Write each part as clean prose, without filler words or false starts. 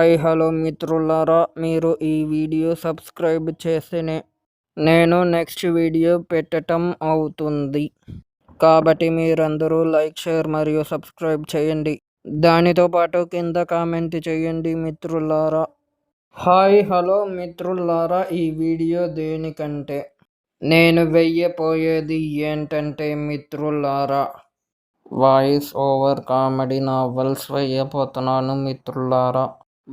Hi hello మిత్రులారా, మీరు ఈ వీడియో సబ్స్క్రైబ్ చేస్తేనే నేను నెక్స్ట్ వీడియో పెట్టటం అవుతుంది. కాబట్టి మీరందరూ లైక్, షేర్ మరియు సబ్స్క్రైబ్ చేయండి. దానితో పాటు కింద కామెంట్ చేయండి మిత్రులారా. హాయ్ హలో మిత్రులారా, ఈ వీడియో దేనికంటే నేను వెయ్యపోయేది ఏంటంటే మిత్రులారా, వాయిస్ ఓవర్ కామెడీ నావెల్స్ వేయబోతున్నాను మిత్రులారా.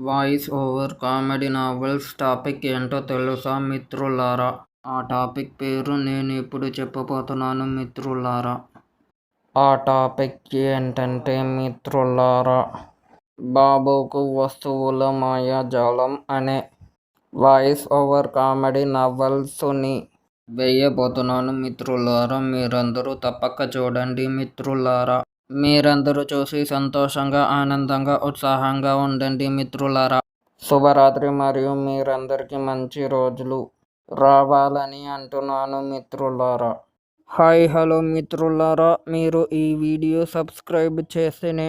Voice over comedy novels topic ఏంటో తెలుసా మిత్రులారా? ఆ టాపిక్ పేరు నేను ఇప్పుడు చెప్పబోతున్నాను మిత్రులారా. ఆ టాపిక్ ఏంటంటే మిత్రులారా, బాబుకు వస్తువుల మాయాజాలం అనే వాయిస్ ఓవర్ కామెడీ నావెల్స్ని వేయబోతున్నాను మిత్రులారా. మీరందరూ తప్పక చూడండి మిత్రులారా. మీరందరూ చూసి సంతోషంగా, ఆనందంగా, ఉత్సాహంగా ఉండండి మిత్రులారా. శుభరాత్రి మరియు మీరందరికీ మంచి రోజులు రావాలని అంటున్నాను మిత్రులారా. హాయ్ హలో మిత్రులారా, మీరు ఈ వీడియో సబ్స్క్రైబ్ చేస్తేనే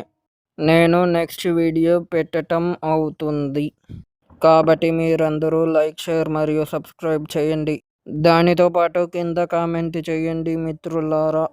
నేను నెక్స్ట్ వీడియో పెట్టటం అవుతుంది. కాబట్టి మీరందరూ లైక్, షేర్ మరియు సబ్స్క్రైబ్ చేయండి. దానితో పాటు కింద కామెంట్ చేయండి మిత్రులారా.